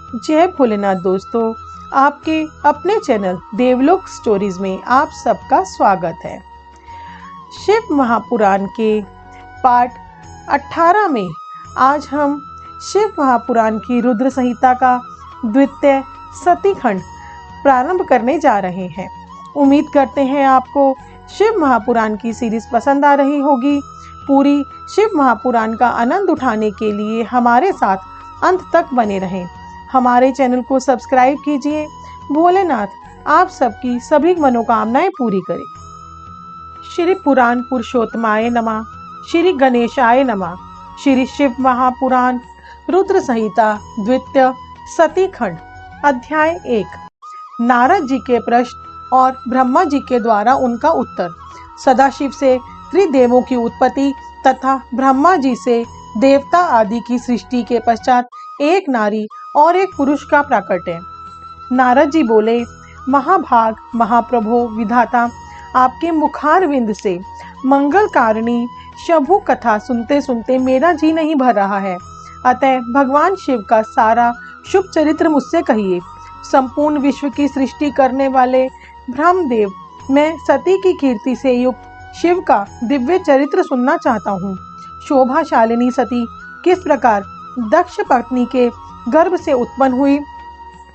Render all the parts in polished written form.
जय भोलेनाथ दोस्तों, आपके अपने चैनल देवलोक स्टोरीज में आप सबका स्वागत है। शिव महापुराण के पाठ 18 में आज हम शिव महापुराण की रुद्र संहिता का द्वितीय सती खंड प्रारंभ करने जा रहे हैं। उम्मीद करते हैं आपको शिव महापुराण की सीरीज पसंद आ रही होगी। पूरी शिव महापुराण का आनंद उठाने के लिए हमारे साथ अंत तक बने रहें। हमारे चैनल को सब्सक्राइब कीजिए। भोलेनाथ आप सबकी सभी मनोकामनाएं पूरी करे। श्री पुराण पुरुषोत्तमाय नमः। श्री गणेशाय नमः। श्री शिव महापुराण रुद्र संहिता द्वितीय सती खंड अध्याय 1। नारद जी के प्रश्न और ब्रह्मा जी के द्वारा उनका उत्तर। सदाशिव से त्रिदेवों की उत्पत्ति तथा ब्रह्मा जी से देवता आदि की सृष्टि के पश्चात एक नारी और एक पुरुष का प्राकट्य। नारद जी बोले, महाभाग महाप्रभो विधाता, आपके मुखारविंद से मंगल कारिणी शंभु कथा सुनते सुनते मेरा जी नहीं भर रहा है। अतः भगवान शिव का सारा शुभ चरित्र मुझसे कहिए। संपूर्ण विश्व की सृष्टि करने वाले ब्रह्मदेव, मैं सती की कीर्ति से युक्त शिव का दिव्य चरित्र सुनना चाहता हूँ। शोभाशालिनी सती किस प्रकार दक्ष पत्नी के गर्भ से उत्पन्न हुई,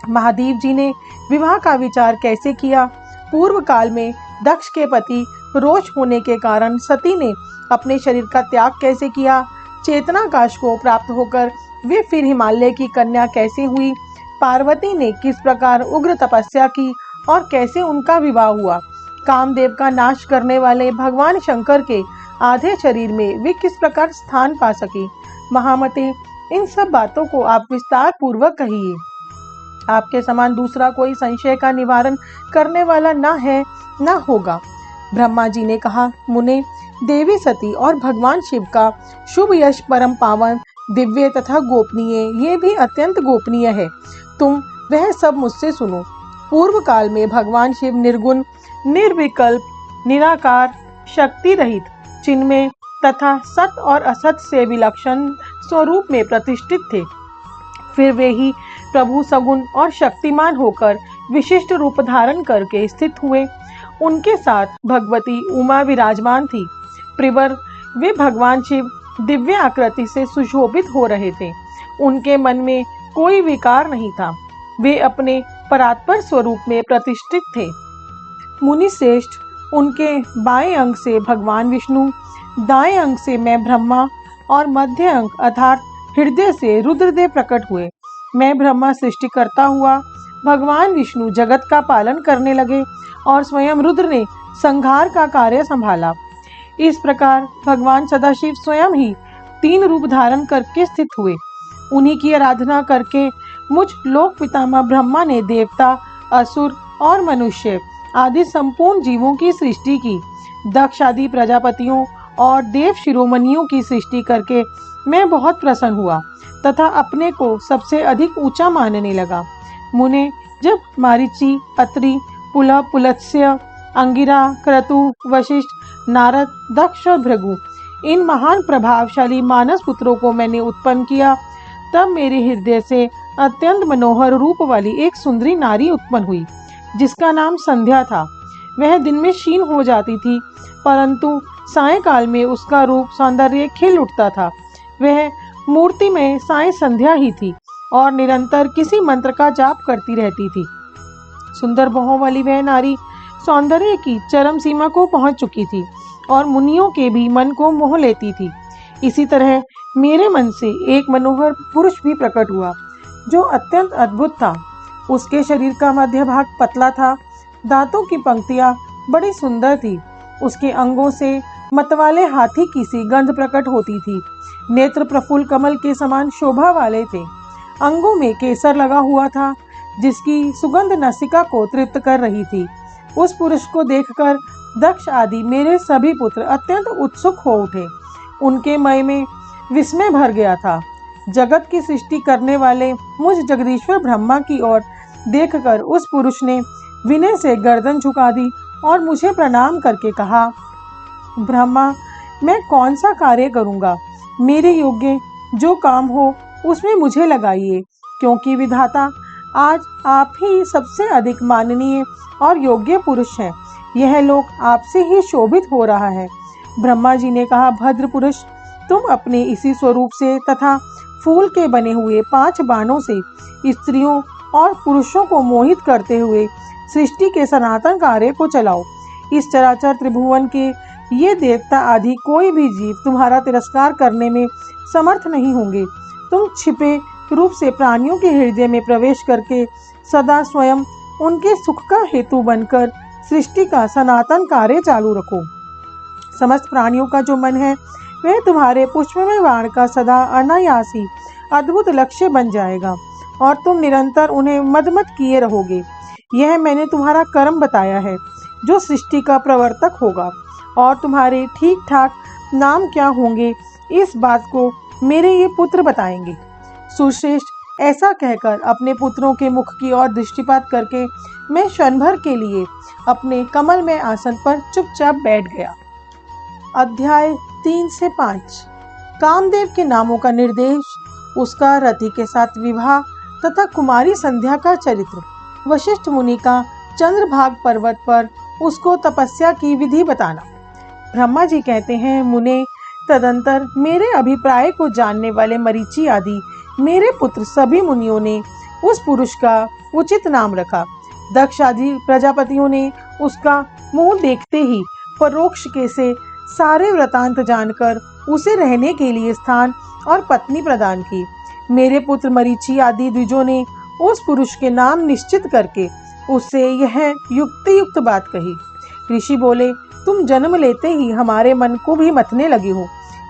महादेव जी ने विवाह का विचार कैसे किया, पूर्व काल में दक्ष के पति रोष होने के कारण सती ने अपने शरीर का त्याग कैसे किया, चेतनाकाश को प्राप्त होकर वे फिर हिमालय की कन्या कैसे हुई, पार्वती ने किस प्रकार उग्र तपस्या की और कैसे उनका विवाह हुआ, कामदेव का नाश करने वाले भगवान शंकर के आधे शरीर में वे किस प्रकार स्थान पा सके। महामते, इन सब बातों को आप विस्तार पूर्वक कहिए। आपके समान दूसरा कोई संशय का निवारण करने वाला न है न होगा। ब्रह्मा जी ने कहा, मुने, देवी सती और भगवान शिव का शुभ यश परम पावन, दिव्य तथा गोपनीय, ये भी अत्यंत गोपनीय है। तुम वह सब मुझसे सुनो। पूर्व काल में भगवान शिव निर्गुण, निर्विकल्प, निराकार, शक्ति रहित, चिन्मय तथा सत और असत से विलक्षण स्वरूप में प्रतिष्ठित थे। फिर वे ही प्रभु सगुण और शक्तिमान होकर विशिष्ट रूप धारण करके स्थित हुए। उनके साथ भगवती उमा विराजमान थी। प्रिवर वे भगवान शिव दिव्य आकृति से सुशोभित हो रहे थे। उनके मन में कोई विकार नहीं था। वे अपने परात्पर स्वरूप में प्रतिष्ठित थे। मुनि श्रेष्ठ, उनके बाएं अंग से भगवान विष्णु, दाएं अंग से मैं ब्रह्मा और मध्य अंग अर्थात हृदय से रुद्रदेव प्रकट हुए। मैं ब्रह्मा सृष्टि करता हुआ, भगवान विष्णु जगत का पालन करने लगे और स्वयं रुद्र ने संहार का कार्य संभाला। इस प्रकार भगवान सदाशिव स्वयं ही 3 रूप धारण करके स्थित हुए। उन्हीं की आराधना करके मुझ लोक पितामह ब्रह्मा ने देवता, असुर और मनुष्य आदि संपूर्ण जीवों की सृष्टि की। दक्ष आदि प्रजापतियों और देव शिरोमणियों की सृष्टि करके मैं बहुत प्रसन्न हुआ तथा अपने को सबसे अधिक ऊंचा मानने लगा। मुने, जब मारीचि, अत्रि, पुलह, पुलत्स्य, अंगिरा, क्रतु, वशिष्ठ, नारद, दक्ष और भृगु, इन महान प्रभावशाली मानस पुत्रों को मैंने उत्पन्न किया, तब मेरे हृदय से अत्यंत मनोहर रूप वाली एक सुंदरी नारी उत्पन्न हुई, जिसका नाम संध्या था। वह दिन में क्षीण हो जाती थी, परंतु सायंकाल में उसका रूप सौंदर्य खिल उठता था। वह मूर्ति में साय संध्या ही थी और निरंतर किसी मंत्र का जाप करती रहती थी। सुंदर भौहों वाली वह नारी सौंदर्य की चरम सीमा को पहुंच चुकी थी और मुनियों के भी मन को मोह लेती थी। इसी तरह मेरे मन से एक मनोहर पुरुष भी प्रकट हुआ, जो अत्यंत अद्भुत था। उसके शरीर का मध्य भाग पतला था, दांतों की पंक्तियां बड़ी सुंदर थी। उसके अंगों से मतवाले हाथी की सी गंध प्रकट होती थी। नेत्र प्रफुल्ल कमल के समान शोभा वाले थे। अंगों में केसर लगा हुआ था, जिसकी सुगंध नासिका को तृप्त कर रही थी। उस पुरुष को देखकर दक्ष आदि मेरे सभी पुत्र अत्यंत उत्सुक हो उठे। उनके मय में विस्मय भर गया था। जगत की सृष्टि करने वाले मुझ जगदीश्वर ब्रह्मा की ओर देखकर उस पुरुष ने विनय से गर्दन झुका दी और मुझे प्रणाम करके कहा, ब्रह्मा, मैं कौन सा कार्य करूंगा? मेरे योग्य जो काम हो उसमें मुझे लगाइए, क्योंकि विधाता आज आप ही सबसे अधिक माननीय और योग्य पुरुष हैं। यह लोक आपसे ही शोभित हो रहा है। ब्रह्मा जी ने कहा, भद्र पुरुष, तुम अपने इसी स्वरूप से तथा फूल के बने हुए 5 बाणों से स्त्रियों और पुरुषों को मोहित करते हुए सृष्टि के सनातन कार्य को चलाओ। इस चराचर त्रिभुवन के ये देवता आदि कोई भी जीव तुम्हारा तिरस्कार करने में समर्थ नहीं होंगे। तुम छिपे रूप से प्राणियों के हृदय में प्रवेश करके सदा स्वयं उनके सुख का हेतु बनकर सृष्टि का सनातन कार्य चालू रखो। समस्त प्राणियों का जो मन है वह तुम्हारे पुष्पमय बाण का सदा अनायासी अद्भुत लक्ष्य बन जाएगा और तुम निरंतर उन्हें मदमत किए रहोगे। यह मैंने तुम्हारा कर्म बताया है जो सृष्टि का प्रवर्तक होगा, और तुम्हारे ठीक ठाक नाम क्या होंगे इस बात को मेरे ये पुत्र बताएंगे। सुश्रेष्ठ, ऐसा कहकर अपने पुत्रों के मुख की ओर दृष्टिपात करके मैं क्षण भर के लिए अपने कमल में आसन पर चुपचाप बैठ गया। अध्याय 3 से 5। कामदेव के नामों का निर्देश, उसका रति के साथ विवाह तथा कुमारी संध्या का चरित्र, वशिष्ठ मुनि का चंद्रभाग पर्वत पर उसको तपस्या की विधि बताना। ब्रह्मा जी कहते हैं, मुने, तदंतर मेरे अभिप्राय को जानने वाले मरीचि आदि मेरे पुत्र सभी मुनियों ने उस पुरुष का उचित नाम रखा। दक्ष आदि प्रजापतियों ने उसका मुंह देखते ही परोक्ष के से सारे वृतांत जानकर उसे रहने के लिए स्थान और पत्नी प्रदान की। मेरे पुत्र मरीचि आदि द्विजों ने उस पुरुष के नाम निश्चित करके उससे यह युक्त बात कही। ऋषि बोले, तुम जन्म लेते ही हमारे मन को भी मथने लगे हो,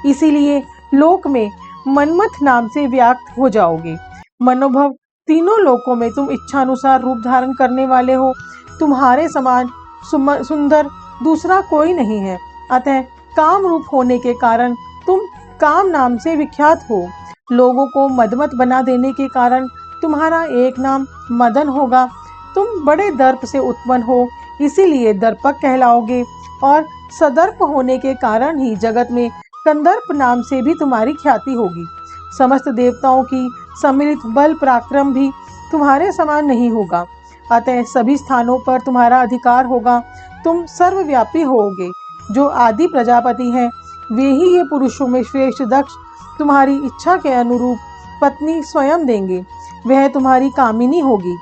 इसीलिए लोक में मनमथ नाम से व्याप्त हो जाओगे। मनोभव तीनों लोकों में तुम इच्छानुसार रूप धारण करने वाले हो। तुम्हारे समान सुंदर दूसरा कोई नहीं है। अतः काम रूप होने के कारण तुम काम नाम से विख्यात हो। लोगों को मदमत बना देने के कारण तुम्हारा एक नाम मदन होगा। तुम बड़े दर्प से उत्पन्न हो, इसीलिए दर्पक कहलाओगे, और सदर्प होने के कारण ही जगत में कंदर्प नाम से भी तुम्हारी ख्याति होगी। समस्त देवताओं की सम्मिलित बल पराक्रम भी तुम्हारे समान नहीं होगा। अतः सभी स्थानों पर तुम्हारा अधिकार होगा। तुम सर्वव्यापी होगे। जो आदि प्रजापति हैं वे ही ये पुरुषों में श्रेष्ठ दक्ष तुम्हारी इच्छा के अनुरूप पत्नी स्वयं देंगे। वह तुम्हारी कामिनी होगी।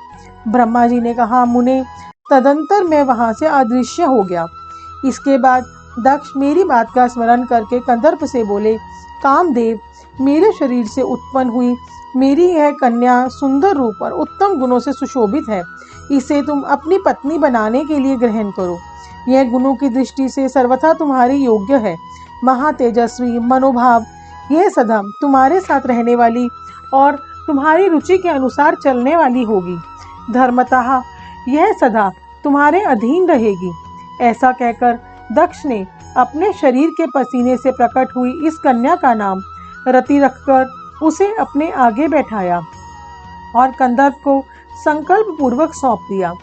ब्रह्मा जी ने कहा, मुने, तदंतर मैं वहां से अदृश्य हो गया। इसके बाद दक्ष मेरी बात का स्मरण करके कंदर्प से बोले, कामदेव, मेरे शरीर से उत्पन्न हुई मेरी यह कन्या सुंदर रूप और उत्तम गुणों से सुशोभित है। इसे तुम अपनी पत्नी बनाने के लिए ग्रहण करो। यह गुणों की दृष्टि से सर्वथा तुम्हारी योग्य है। महातेजस्वी, मनोभाव, यह सदा तुम्हारे साथ रहने वाली और तुम्हारी रुचि के अनुसार चलने वाली होगी। धर्मतः यह सदा तुम्हारे अधीन रहेगी। ऐसा कहकर दक्ष ने अपने शरीर के पसीने से प्रकट हुई इस कन्या का नाम रति रखकर उसे अपने आगे बैठाया और कंदर्प को संकल्प पूर्वक सौंप दिया।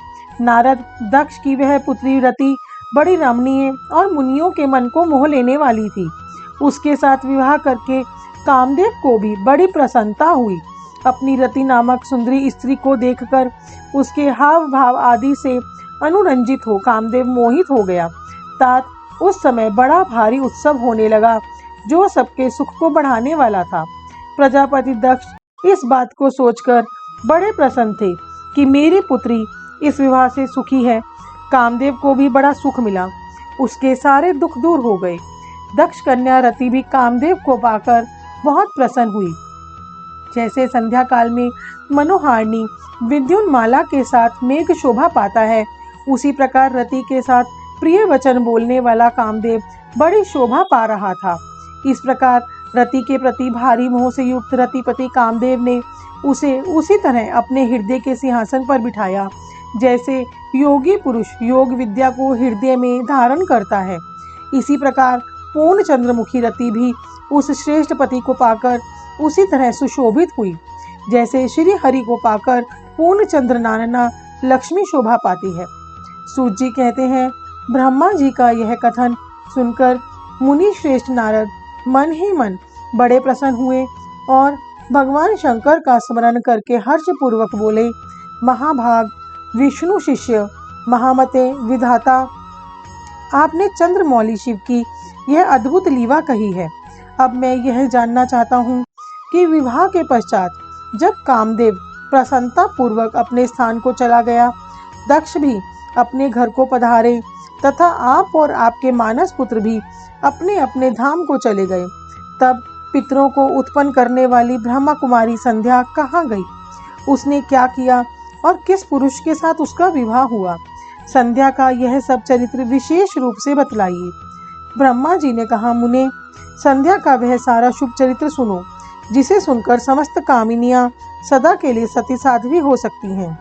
नारद, दक्ष की वह पुत्री रति बड़ी रमणीय और मुनियों के मन को मोह लेने वाली थी। उसके साथ विवाह करके कामदेव को भी बड़ी प्रसन्नता हुई। अपनी रति नामक सुंदरी स्त्री को देखकर उसके हाव भाव आदि से अनुरंजित हो कामदेव मोहित हो गया। तात उस समय बड़ा भारी उत्सव होने लगा जो सबके सुख को बढ़ाने वाला था। प्रजापति दक्ष इस बात को सोचकर बड़े प्रसन्न थे कि मेरी पुत्री इस विवाह से सुखी है। कामदेव को भी बड़ा सुख मिला। उसके सारे दुख दूर हो गए। दक्ष कन्या रति भी कामदेव को पाकर बहुत प्रसन्न हुई। जैसे संध्या काल में मनोहारिणी विद्युन्माला के साथ मेघ शोभा पाता है, उसी प्रकार रति के साथ प्रिय वचन बोलने वाला कामदेव बड़ी शोभा पा रहा था। इस प्रकार रति के प्रति भारी मोह से युक्त रतिपति कामदेव ने उसे उसी तरह अपने हृदय के सिंहासन पर बिठाया जैसे योगी पुरुष योग विद्या को हृदय में धारण करता है। इसी प्रकार पूर्ण चंद्रमुखी रति भी उस श्रेष्ठ पति को पाकर उसी तरह सुशोभित हुई जैसे श्री हरि को पाकर पूर्ण चंद्रनानना लक्ष्मी शोभा पाती है। सूत जी कहते हैं, ब्रह्मा जी का यह कथन सुनकर मुनि श्रेष्ठ नारद मन ही मन बड़े प्रसन्न हुए और भगवान शंकर का स्मरण करके हर्ष पूर्वक बोले, महाभाग विष्णु शिष्य, महामते विधाता, आपने चंद्रमौली शिव की यह अद्भुत लीला कही है। अब मैं यह जानना चाहता हूँ कि विवाह के पश्चात जब कामदेव प्रसन्नता पूर्वक अपने स्थान को चला गया, दक्ष भी अपने घर को पधारे तथा आप और आपके मानस पुत्र भी अपने अपने धाम को चले गए, तब पितरों को उत्पन्न करने वाली ब्रह्मा कुमारी संध्या कहाँ गई? उसने क्या किया और किस पुरुष के साथ उसका विवाह हुआ? संध्या का यह सब चरित्र विशेष रूप से बतलाइए। ब्रह्मा जी ने कहा, मुने, संध्या का वह सारा शुभ चरित्र सुनो, जिसे सुनकर समस्त कामिनियां सदा के लिए सती साध्वी हो सकती हैं।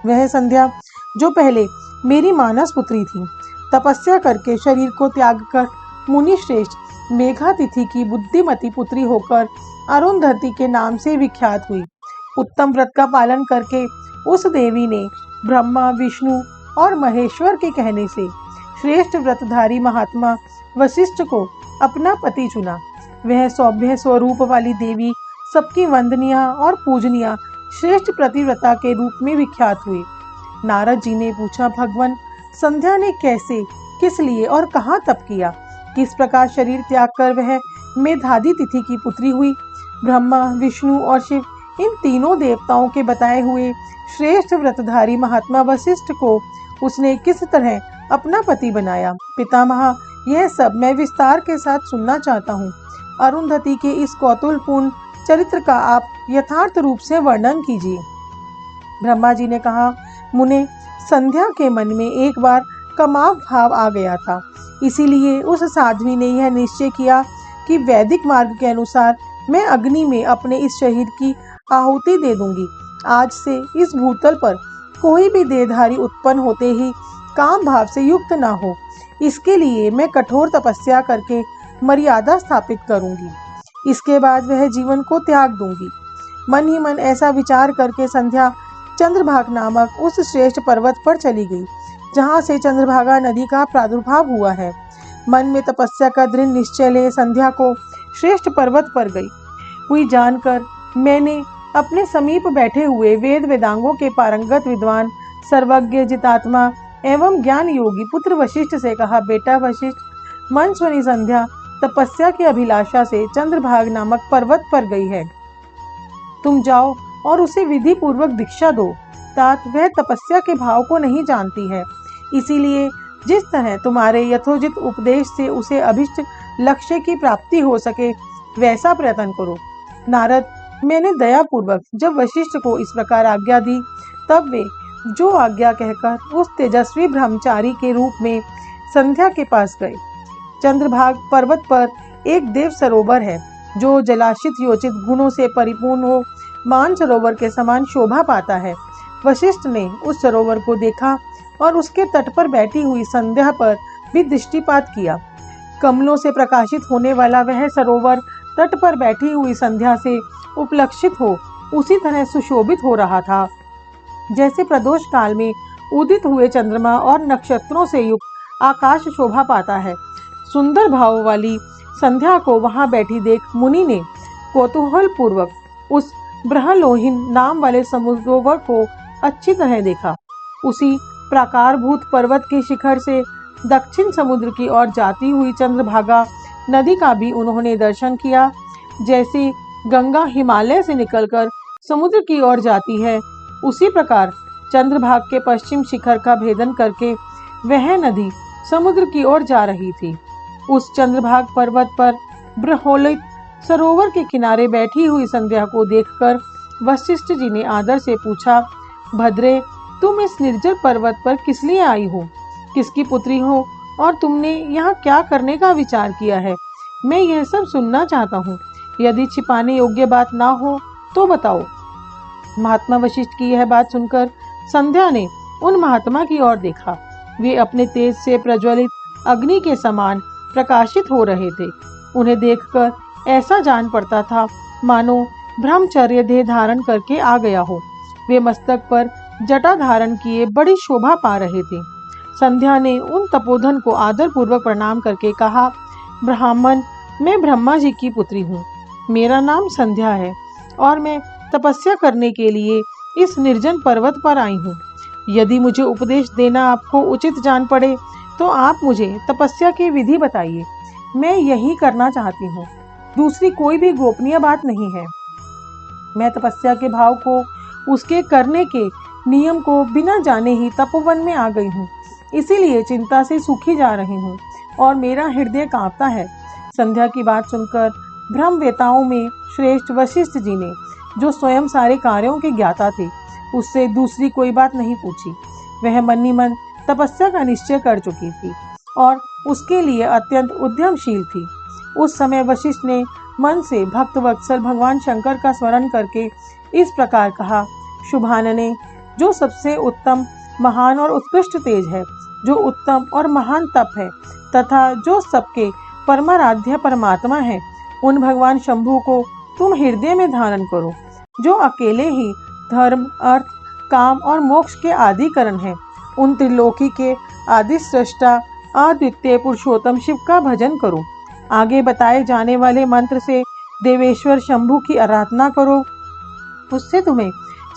वह संध्या जो पहले मेरी मानस पुत्री थी, तपस्या करके शरीर को त्याग कर मुनि श्रेष्ठ मेघातिथि की बुद्धिमती पुत्री होकर अरुंधति के नाम से विख्यात हुई। उत्तम व्रत का पालन करके उस देवी ने ब्रह्मा, विष्णु और महेश्वर के कहने से श्रेष्ठ व्रतधारी महात्मा वशिष्ठ को अपना पति चुना। वह सौभ्य स्वरूप वाली देवी सबकी वंदनीय और पूजनीय श्रेष्ठ प्रतिव्रता के रूप में विख्यात हुई। नारद जी ने पूछा, भगवान, संध्या ने कैसे, किस लिए और कहाँ तप किया? किस प्रकार शरीर त्याग कर वह मेधादी तिथि की पुत्री हुई? ब्रह्मा, विष्णु और शिव, इन तीनों देवताओं के बताए हुए श्रेष्ठ व्रतधारी महात्मा वशिष्ठ को उसने किस तरह अपना पति बनाया? पितामह, यह सब मैं विस्तार के साथ सुनना चाहता हूँ। अरुंधति के इस कौतूहलपूर्ण चरित्र का आप यथार्थ रूप से वर्णन कीजिए। ब्रह्मा जी ने कहा, मुने, संध्या के मन में एक बार कमाव भाव आ गया था, इसीलिए उस साध्वी ने यह निश्चय किया कि वैदिक मार्ग के अनुसार मैं अग्नि में अपने इस शरीर की आहुति दे दूंगी। आज से इस भूतल पर कोई भी देहधारी उत्पन्न होते ही काम भाव से युक्त ना हो, इसके लिए मैं कठोर तपस्या करके मर्यादा स्थापित करूंगी। इसके बाद वह जीवन को त्याग दूंगी। मन ही मन ऐसा विचार करके संध्या चंद्रभाग नामक उस श्रेष्ठ पर्वत पर चली गई, जहाँ से चंद्रभागा नदी का प्रादुर्भाव हुआ है। मन में तपस्या का दृढ़ निश्चय ले संध्या को श्रेष्ठ पर्वत पर गई हुई जानकर मैंने अपने समीप बैठे हुए वेद वेदांगों के पारंगत विद्वान, सर्वज्ञ, जितात्मा एवं ज्ञान योगी पुत्र वशिष्ठ से कहा, बेटा वशिष्ठ, मन सुनी संध्या तपस्या की अभिलाषा से चंद्रभाग नामक पर्वत पर गई है। तुम जाओ और उसे विधि पूर्वक दीक्षा दो। तात वह तपस्या के भाव को नहीं जानती है, इसीलिए जिस तरह तुम्हारे यथोचित उपदेश से उसे अभिष्ट लक्ष्य की प्राप्ति हो सके, वैसा प्रयत्न करो। नारद, मैंने दया पूर्वक जब वशिष्ठ को इस प्रकार आज्ञा दी, तब वे जो आज्ञा कहकर उस तेजस्वी ब्रह्मचारी के रूप में संध्या के पास गए। चंद्रभाग पर्वत पर एक देव सरोवर है, जो जलाशित योचित गुणों से परिपूर्ण हो मान सरोवर के समान शोभा पाता है। वशिष्ठ ने उस सरोवर को देखा और उसके तट पर बैठी हुई संध्या पर भी दृष्टिपात किया। कमलों से प्रकाशित होने वाला वह सरोवर तट पर बैठी हुई संध्या से उपलक्षित हो उसी तरह सुशोभित हो रहा था, जैसे प्रदोष काल में उदित हुए चंद्रमा और नक्षत्रों से युक्त आकाश शोभा पाता है। सुंदर भाव वाली संध्या को वहां बैठी देख मुनि ने कौतूहल पूर्वक उस ब्रहलोहिन नाम वाले समुद्रोवर को अच्छी तरह देखा। उसी प्राकारभूत पर्वत के शिखर से दक्षिण समुद्र की ओर जाती हुई चंद्रभागा नदी का भी उन्होंने दर्शन किया। जैसे गंगा हिमालय से निकलकर समुद्र की ओर जाती है, उसी प्रकार चंद्रभाग के पश्चिम शिखर का भेदन करके वह नदी समुद्र की ओर जा रही थी। उस चंद्रभाग पर्वत पर ब्रह्मोलित सरोवर के किनारे बैठी हुई संध्या को देखकर वशिष्ठ जी ने आदर से पूछा, भद्रे, तुम इस निर्जर पर्वत पर किस लिए आई हो? किसकी पुत्री हो और तुमने यहाँ क्या करने का विचार किया है? मैं यह सब सुनना चाहता हूँ। यदि छिपाने योग्य बात ना हो तो बताओ। महात्मा वशिष्ठ की यह बात सुनकर संध्या ने उन महात्मा की ओर देखा। वे अपने तेज से प्रज्वलित अग्नि के समान प्रकाशित हो रहे थे। उन्हें देखकर ऐसा जान पड़ता था मानो ब्रह्मचर्य देह धारण करके आ गया हो। वे मस्तक पर जटा धारण किए बड़ी शोभा पा रहे थे। संध्या ने उन तपोधन को आदर पूर्वक प्रणाम करके कहा, ब्राह्मण, मैं ब्रह्मा जी की पुत्री हूँ। मेरा नाम संध्या है। और मैं तपस्या करने के लिए इस निर्जन पर्वत पर आई हूँ। यदि मुझे उपदेश देना आपको उचित जान पड़े तो आप मुझे तपस्या की विधि बताइए। मैं यही करना चाहती हूँ, दूसरी कोई भी गोपनीय बात नहीं है। मैं तपस्या के भाव को, उसके करने के नियम को बिना जाने ही तपोवन में आ गई हूँ। इसीलिए चिंता से सूखी जा रही हूँ और मेरा हृदय कांपता है। संध्या की बात सुनकर ब्रह्मवेताओं में श्रेष्ठ वशिष्ठ जी ने, जो स्वयं सारे कार्यों के ज्ञाता थे, उससे दूसरी कोई बात नहीं पूछी। वह मन ही मन तपस्या का निश्चय कर चुकी थी और उसके लिए अत्यंत उद्यमशील थी। उस समय वशिष्ठ ने मन से भक्त वत्सल भगवान शंकर का स्मरण करके इस प्रकार कहा, शुभानने, जो सबसे उत्तम, महान और उत्कृष्ट तेज है, जो उत्तम और महान तप है तथा जो सबके परमाराध्य परमात्मा है, उन भगवान शंभु को तुम हृदय में धारण करो, जो अकेले ही धर्म, अर्थ, काम और मोक्ष के आदि कारण है। उन त्रिलोकी के आदि सृष्टा अद्वितीय पुरुषोत्तम शिव का भजन करो। आगे बताए जाने वाले मंत्र से देवेश्वर शंभु की आराधना करो, उससे तुम्हें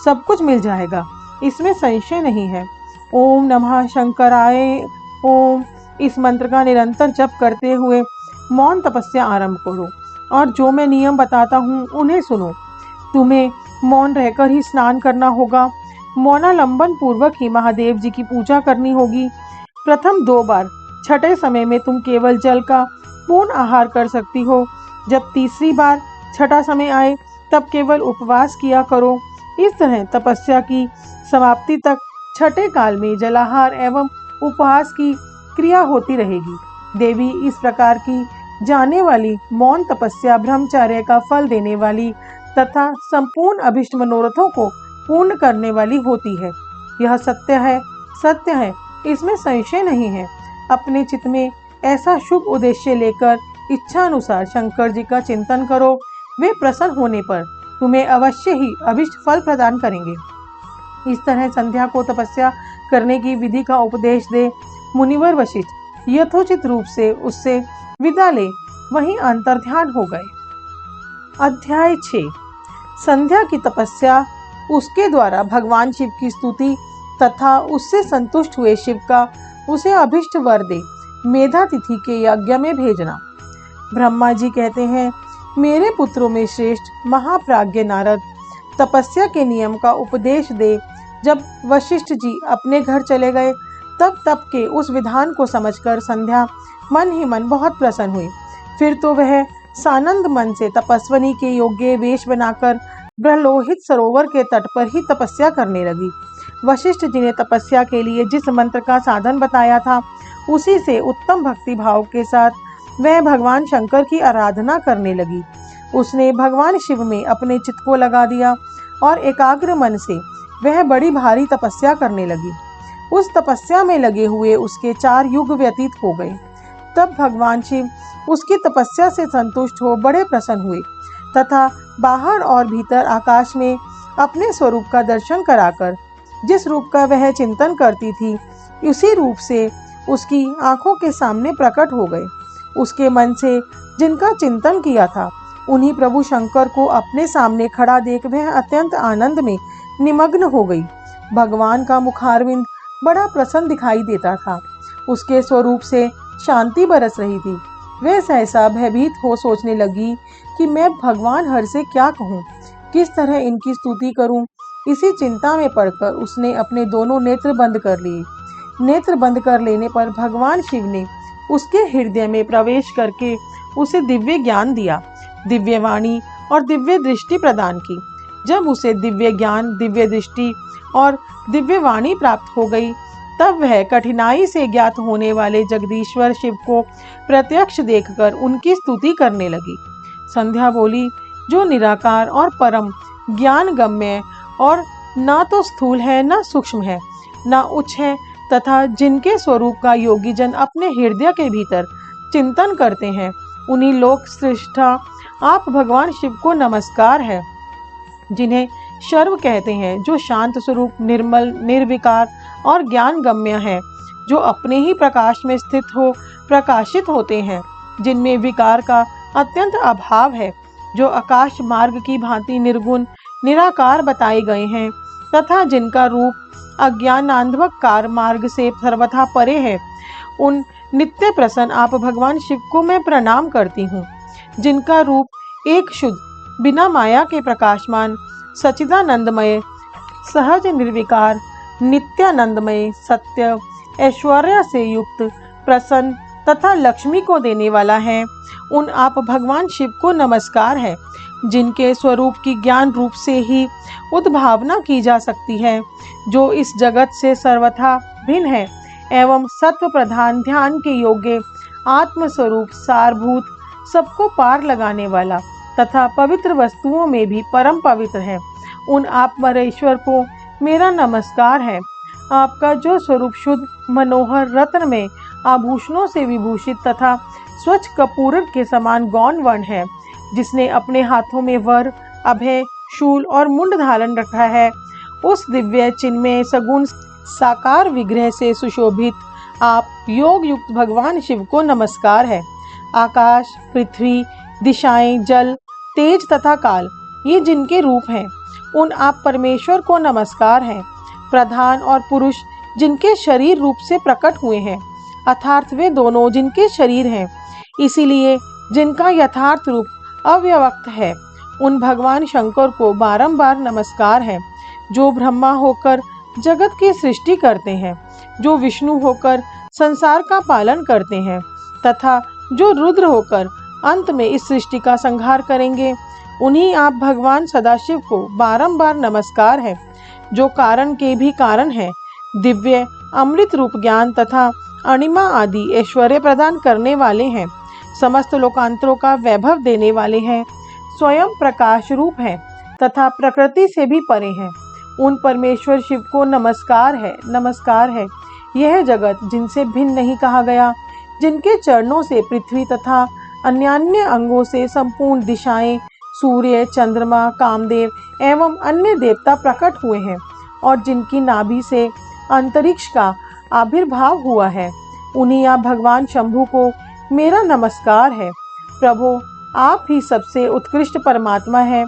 सब कुछ मिल जाएगा, इसमें संशय नहीं है। ओम नमः शंकराय ओम, इस मंत्र का निरंतर जप करते हुए मौन तपस्या आरंभ करो और जो मैं नियम बताता हूँ उन्हें सुनो। तुम्हें मौन रहकर ही स्नान करना होगा। मौनालंबन पूर्वक ही महादेव जी की पूजा करनी होगी। प्रथम 2 बार, छठे समय में तुम केवल जल का पूर्ण आहार कर सकती हो। जब तीसरी बार छठा समय आए तब केवल उपवास किया करो। इस तरह तपस्या की समाप्ति तक छठे काल में जलाहार एवं उपवास की क्रिया होती रहेगी। देवी, इस प्रकार की जाने वाली मौन तपस्या ब्रह्मचर्य का फल देने वाली तथा संपूर्ण अभिष्ट मनोरथों को पूर्ण करने वाली होती है। यह सत्य है, सत्य है, इसमें संशय नहीं है। अपने चित्त में ऐसा शुभ उद्देश्य लेकर इच्छा अनुसार शंकर जी का चिंतन करो। वे प्रसन्न होने पर तुम्हें अवश्य ही अभिष्ट फल प्रदान करेंगे। इस तरह संध्या को तपस्या करने की विधि का उपदेश दे मुनिवर वशिष्ठ यथोचित रूप से उससे विदा ले वहीं अंतर्ध्यान हो गए। अध्याय 6। संध्या की तपस्या, उसके द्वारा भगवान शिव की स्तुति तथा उससे संतुष्ट हुए शिव का उसे अभिष्ट वर दे मेधा तिथि के यज्ञ में भेजना। ब्रह्मा जी कहते हैं, मेरे पुत्रों में श्रेष्ठ महाप्राज्ञ नारद तपस्या के नियम का उपदेश दे जब वशिष्ठ जी अपने घर चले गए तब तप के उस विधान को समझकर संध्या मन ही मन बहुत प्रसन्न हुई। फिर तो वह सानंद मन से तपस्वनी के योग्य वेश बनाकर ब्रह्लोहित सरोवर के तट पर ही तपस्या करने लगी। वशिष्ठ जी ने तपस्या के लिए जिस मंत्र का साधन बताया था उसी से उत्तम भक्ति भाव के साथ वह भगवान शंकर की आराधना करने लगी। उसने भगवान शिव में अपने चित्त को लगा दिया और एकाग्र मन से वह बड़ी भारी तपस्या करने लगी। उस तपस्या में लगे हुए उसके 4 युग व्यतीत हो गए। तब भगवान शिव उसकी तपस्या से संतुष्ट हो बड़े प्रसन्न हुए तथा बाहर और भीतर आकाश में अपने स्वरूप का दर्शन कराकर जिस रूप का वह चिंतन करती थी उसी रूप से उसकी आंखों के सामने प्रकट हो गए। उसके मन से जिनका चिंतन किया था उन्हीं प्रभु शंकर को अपने सामने खड़ा देख वह अत्यंत आनंद में निमग्न हो गई। भगवान का मुखारविंद बड़ा प्रसन्न दिखाई देता था। उसके स्वरूप से शांति बरस रही थी। वह सहसा भयभीत हो सोचने लगी कि मैं भगवान हर से क्या कहूँ, किस तरह इनकी स्तुति करूँ। इसी चिंता में पड़कर उसने अपने दोनों नेत्र बंद कर लिए। नेत्र बंद कर लेने पर भगवान शिव ने उसके हृदय में प्रवेश करके उसे दिव्य ज्ञान दिया, दिव्य वाणी और दिव्य दृष्टि प्रदान की। जब उसे दिव्य ज्ञान, दिव्य दृष्टि और दिव्य वाणी प्राप्त हो गई तब वह कठिनाई से ज्ञात होने वाले जगदीश्वर शिव को प्रत्यक्ष देखकर उनकी स्तुति करने लगी। संध्या बोली, जो निराकार और परम ज्ञान गम्य और न तो स्थूल है न सूक्ष्म है न उच्च है तथा जिनके स्वरूप का योगी जन अपने हृदय के भीतर चिंतन करते हैं, उन्हीं लोक श्रेष्ठा आप भगवान शिव को नमस्कार है, जिन्हें शर्व कहते हैं, जो शांत स्वरूप, निर्मल, निर्विकार और ज्ञान गम्य है, जो अपने ही प्रकाश में स्थित हो प्रकाशित होते हैं, जिनमें विकार का अत्यंत अभाव है, जो आकाश मार्ग की भांति निर्गुण निराकार बताए गए हैं तथा जिनका रूप अज्ञानांधकार मार्ग से सर्वथा परे है, उन नित्य प्रसन्न आप भगवान शिव को मैं प्रणाम करती हूँ, जिनका रूप एक शुद्ध बिना माया के प्रकाशमान सच्चिदानंदमय सहज निर्विकार नित्यानंदमय सत्य ऐश्वर्य से युक्त प्रसन्न तथा लक्ष्मी को देने वाला है। उन आप भगवान शिव को नमस्कार है, जिनके स्वरूप की ज्ञान रूप से ही उद्भावना की जा सकती है, जो इस जगत से सर्वथा भिन्न है एवं सत्व प्रधान ध्यान के योग्य आत्मस्वरूप सारभूत सबको पार लगाने वाला तथा पवित्र वस्तुओं में भी परम पवित्र है। उन आप परेश्वर को मेरा नमस्कार है। आपका जो स्वरूप शुद्ध मनोहर रत्न में आभूषणों से विभूषित तथा स्वच्छ कपूर के समान गौण वर्ण है, जिसने अपने हाथों में वर अभय शूल और मुंड धारण रखा है, उस दिव्य चिन्मय सगुण साकार विग्रह से सुशोभित आप योग युक्त भगवान शिव को नमस्कार है। आकाश पृथ्वी दिशाएं जल तेज तथा काल ये जिनके रूप हैं, उन आप परमेश्वर को नमस्कार है। प्रधान और पुरुष जिनके शरीर रूप से प्रकट हुए हैं, अर्थात वे दोनों जिनके शरीर हैं, इसीलिए जिनका यथार्थ रूप अव्यक्त है, उन भगवान शंकर को बारंबार नमस्कार है। जो ब्रह्मा होकर जगत की सृष्टि करते हैं, जो विष्णु होकर संसार का पालन करते हैं तथा जो रुद्र होकर अंत में इस सृष्टि का संहार करेंगे, उन्हीं आप भगवान सदाशिव को बारंबार नमस्कार है, जो कारण के भी कारण है, दिव्य अमृत रूप ज्ञान तथा अणिमा आदि ऐश्वर्य प्रदान करने वाले हैं, समस्त लोकांतरों का वैभव देने वाले हैं, स्वयं प्रकाश रूप हैं तथा प्रकृति से भी परे हैं। उन परमेश्वर शिव को नमस्कार है, नमस्कार है। यह जगत जिनसे भिन्न नहीं कहा गया, जिनके चरणों से पृथ्वी तथा अन्यान्य अंगों से संपूर्ण दिशाएं, सूर्य चंद्रमा कामदेव एवं अन्य देवता प्रकट हुए हैं और जिनकी नाभि से अंतरिक्ष का आविर्भाव हुआ है, उन्हीं आप भगवान शंभु को मेरा नमस्कार है। प्रभु आप ही सबसे उत्कृष्ट परमात्मा है,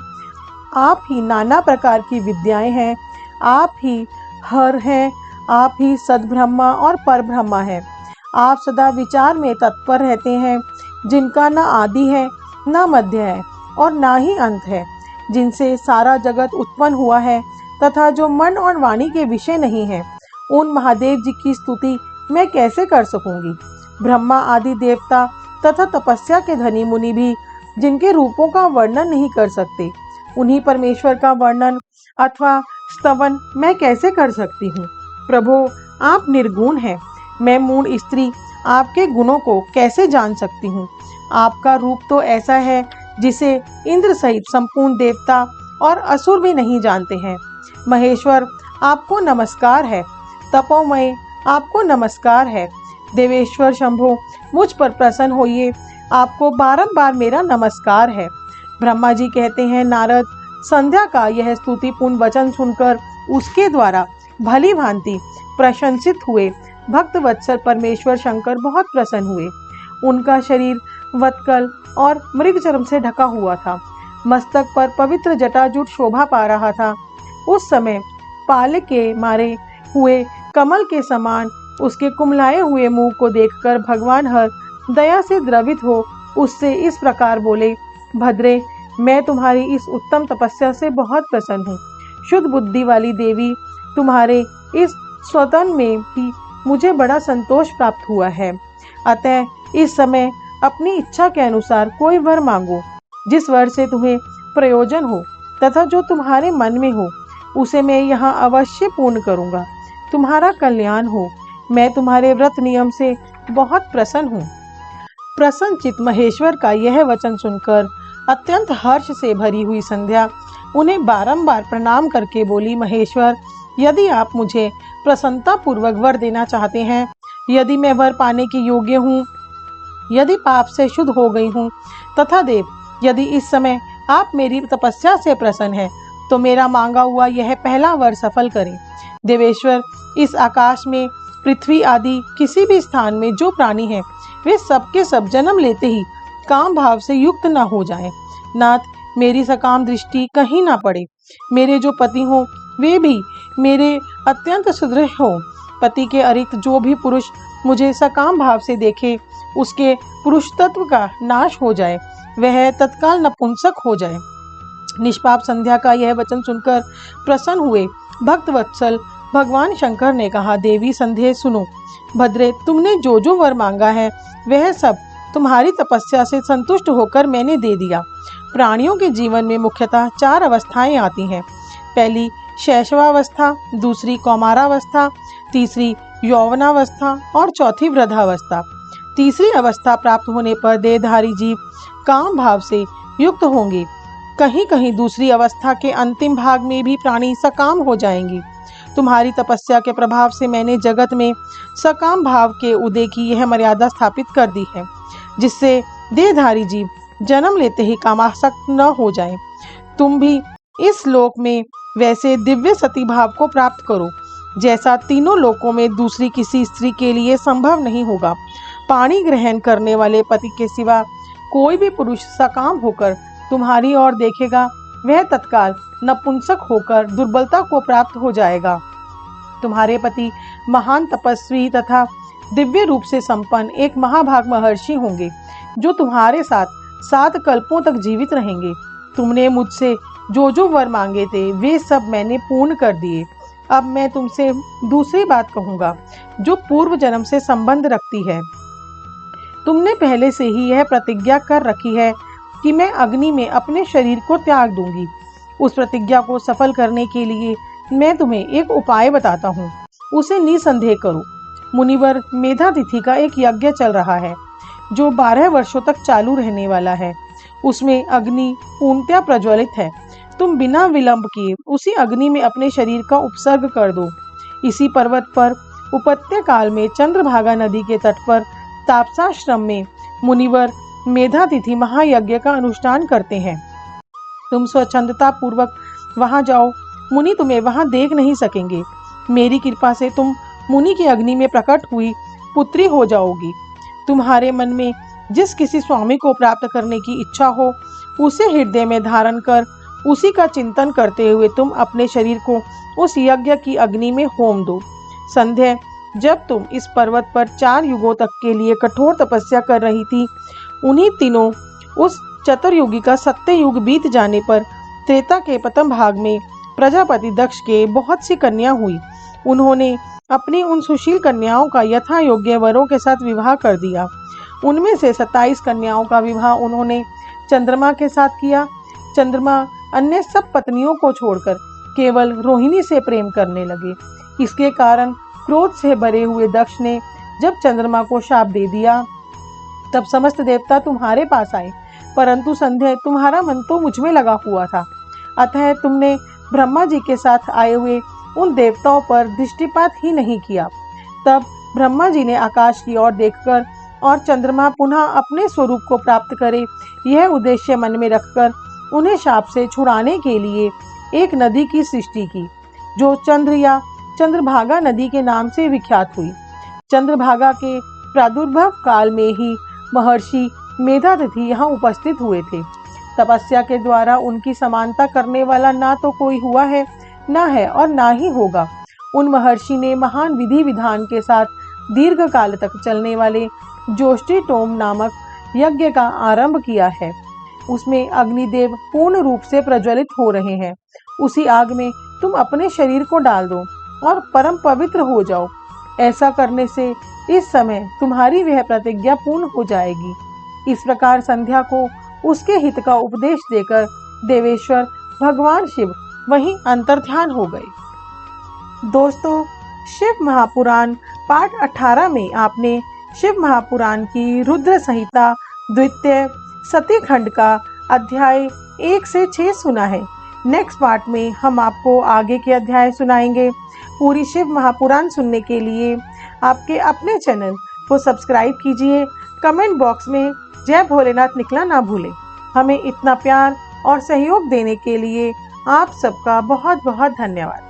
आप ही नाना प्रकार की विद्याएं हैं, आप ही हर हैं, आप ही सद्ब्रह्मा और परब्रह्मा है। आप सदा विचार में तत्पर रहते हैं, जिनका न आदि है न मध्य है और ना ही अंत है, जिनसे सारा जगत उत्पन्न हुआ है तथा जो मन और वाणी के विषय नहीं है, उन महादेव जी की स्तुति मैं कैसे कर सकूंगी। ब्रह्मा आदि देवता तथा तपस्या के धनी मुनि भी जिनके रूपों का वर्णन नहीं कर सकते, उन्हीं परमेश्वर का वर्णन अथवा स्तवन मैं कैसे कर सकती हूँ। प्रभु आप निर्गुण हैं, मैं मूढ़ स्त्री आपके गुणों को कैसे जान सकती हूँ। आपका रूप तो ऐसा है जिसे इंद्र सहित संपूर्ण देवता और असुर भी नहीं जानते हैं। महेश्वर आपको नमस्कार है, तपोमय आपको नमस्कार है। देवेश्वर शंभो मुझ पर प्रसन्न होइए, आपको बारंबार मेरा नमस्कार है। ब्रह्मा जी कहते हैं, नारद संध्या का यह स्तुतिपूर्ण वचन सुनकर उसके द्वारा भली भांति प्रशंसित हुए भक्त वत्सल परमेश्वर शंकर बहुत प्रसन्न हुए। उनका शरीर वत्कल और मृग चर्म से ढका हुआ था, मस्तक पर पवित्र जटाजूट शोभा पा रहा था। उस समय पाल के मारे हुए कमल के समान उसके कुमलाए हुए मुंह को देखकर भगवान हर दया से द्रवित हो उससे इस प्रकार बोले, भद्रे मैं तुम्हारी इस उत्तम तपस्या से बहुत प्रसन्न हूँ। शुद्ध बुद्धि वाली देवी तुम्हारे इस स्वतन में भी मुझे बड़ा संतोष प्राप्त हुआ है। अतः इस समय अपनी इच्छा के अनुसार कोई वर मांगो, जिस वर से तुम्हें प्रयोजन हो तथा जो तुम्हारे मन में हो उसे मैं यहाँ अवश्य पूर्ण करूँगा। तुम्हारा कल्याण हो। मैं तुम्हारे व्रत नियम से बहुत प्रसन्न हूँ। प्रसन्नचित महेश्वर का यह वचन सुनकर अत्यंत हर्ष से भरी हुई संध्या उन्हें बारंबार प्रणाम करके बोली, महेश्वर यदि आप मुझे प्रसन्नता पूर्वक वर देना चाहते हैं, यदि मैं वर पाने के योग्य हूँ, यदि पाप से शुद्ध हो गई हूँ तथा देव यदि इस समय आप मेरी तपस्या से प्रसन्न हैं, तो मेरा मांगा हुआ यह पहला वर सफल करें। देवेश्वर इस आकाश में पृथ्वी आदि किसी भी स्थान में जो प्राणी हैं वे सबके सब जन्म लेते ही काम भाव से युक्त न हो जाएं। नाथ, मेरी सकाम दृष्टि कहीं ना पड़े। मेरे जो पति हों वे भी मेरे अत्यंत सुदृढ़ हों। पति के अरिक्त जो भी पुरुष मुझे सकाम भाव से देखे, उसके पुरुष तत्व का नाश हो जाए, वह तत्काल नपुंसक हो जाए। निष्पाप संध्या का यह वचन सुनकर प्रसन्न हुए भक्त वत्सल भगवान शंकर ने कहा, देवी संध्या सुनो। भद्रे, तुमने जो जो वर मांगा है वह सब तुम्हारी तपस्या से संतुष्ट होकर मैंने दे दिया। प्राणियों के जीवन में मुख्यतः 4 अवस्थाएं आती हैं। पहली शैशवावस्था, दूसरी कौमारावस्था, तीसरी यौवनावस्था और चौथी वृद्धावस्था। तीसरी अवस्था प्राप्त होने पर देहधारी जीव काम भाव से युक्त होंगे। कहीं कहीं दूसरी अवस्था के अंतिम भाग में भी प्राणी सकाम हो जाएंगे। तुम्हारी तपस्या के प्रभाव से मैंने जगत में सकाम भाव के उदय की यह मर्यादा स्थापित कर दी है, जिससे देहधारी जीव जन्म लेते ही कामासक्त न हो जाएं। तुम भी इस लोक में वैसे दिव्य सती भाव को प्राप्त करो, जैसा तीनों लोकों में दूसरी किसी स्त्री के लिए संभव नहीं होगा। पाणी ग्रहण करने वाले पति के सिवा कोई भी पुरुष सकाम होकर तुम्हारी ओर देखेगा, वह तत्काल नपुंसक होकर दुर्बलता को प्राप्त हो जाएगा। तुम्हारे पति महान तपस्वी तथा दिव्य रूप से संपन्न एक महाभाग महर्षि होंगे, जो तुम्हारे साथ 7 कल्पों तक जीवित रहेंगे। तुमने मुझसे जो जो वर मांगे थे वे सब मैंने पूर्ण कर दिए। अब मैं तुमसे दूसरी बात कहूँगा, जो पूर्व जन्म से संबंध रखती है। तुमने पहले से ही यह प्रतिज्ञा कर रखी है कि मैं अग्नि में अपने शरीर को त्याग दूंगी। उस प्रतिज्ञा को सफल करने के लिए मैं तुम्हें एक उपाय बताता हूँ, उसे निसंदेह करो। मुनिवर मेधातिथि का एक यज्ञ चल रहा है, जो 12 वर्षों तक चालू रहने वाला है। उसमें अग्नि पूर्णतया प्रज्वलित है। तुम बिना विलंब किए उसी अग्नि में अपने शरीर का उपसर्ग कर दो। इसी पर्वत पर उपत्य काल में चंद्रभागा नदी के तट पर तापसाश्रम में मुनिवर मेधातिथि महायज्ञ का अनुष्ठान करते हैं। तुम स्वच्छंदता पूर्वक वहां जाओ। मुनि तुम्हें वहां देख नहीं सकेंगे। मेरी कृपा से तुम मुनि की अग्नि में प्रकट हुई पुत्री हो जाओगी। तुम्हारे मन में जिस किसी स्वामी को प्राप्त करने की इच्छा हो, उसे हृदय में धारण कर उसी का चिंतन करते हुए तुम अपने शरीर को उस यज्ञ की अग्नि में होम दो। संध्या, जब तुम इस पर्वत पर 4 युगों तक के लिए कठोर तपस्या कर रही थी, उन्हीं तीनों उस चतुर्युगी का सत्य युग बीत जाने पर त्रेता के प्रथम भाग में प्रजापति दक्ष के बहुत सी कन्या हुई। उन्होंने अपनी उन सुशील कन्याओं का यथा योग्य वरों के साथ विवाह कर दिया। उनमें से 27 कन्याओं का विवाह उन्होंने चंद्रमा के साथ किया। चंद्रमा अन्य सब पत्नियों को छोड़कर केवल रोहिणी से प्रेम करने लगे। इसके कारण क्रोध से भरे हुए दक्ष ने जब चंद्रमा को शाप दे दिया, तब समस्त देवता तुम्हारे पास आए, परंतु संध्या, तुम्हारा मन तो मुझ में लगा हुआ था। अतः तुमने ब्रह्मा जी के साथ आए हुए उन देवताओं पर दृष्टिपात ही नहीं किया। तब ब्रह्मा जी ने आकाश की ओर देखकर और चंद्रमा पुनः अपने स्वरूप को प्राप्त करे, यह उद्देश्य मन में रखकर उन्हें शाप से छुड़ाने के लिए एक नदी की सृष्टि की, जो चंद्र या चंद्रभागा नदी के नाम से विख्यात हुई। चंद्रभागा के प्रादुर्भाव काल में ही महर्षि मेधातिथि यहाँ उपस्थित हुए थे। तपस्या के द्वारा उनकी समानता करने वाला ना तो कोई हुआ है, ना है और ना ही होगा। उन महर्षि ने महान विधि विधान के साथ दीर्घ काल तक चलने वाले जोष्टिटोम नामक यज्ञ का आरंभ किया है। उसमें अग्निदेव पूर्ण रूप से प्रज्वलित हो रहे हैं। उसी आग में तुम अपने शरीर को डाल दो और परम पवित्र हो जाओ। ऐसा करने से इस समय तुम्हारी वह प्रतिज्ञा पूर्ण हो जाएगी। इस प्रकार संध्या को उसके हित का उपदेश देकर देवेश्वर भगवान शिव वहीं अंतर्ध्यान हो गए। दोस्तों, शिव महापुराण पाठ 18 में आपने शिव महापुराण की रुद्र संहिता द्वितीय सती खंड का अध्याय 1 से 6 सुना है। नेक्स्ट पार्ट में हम आपको आगे के अध्याय सुनाएंगे। पूरी शिव महापुराण सुनने के लिए आपके अपने चैनल को सब्सक्राइब कीजिए। कमेंट बॉक्स में जय भोलेनाथ लिखना ना भूलें। हमें इतना प्यार और सहयोग देने के लिए आप सबका बहुत बहुत धन्यवाद।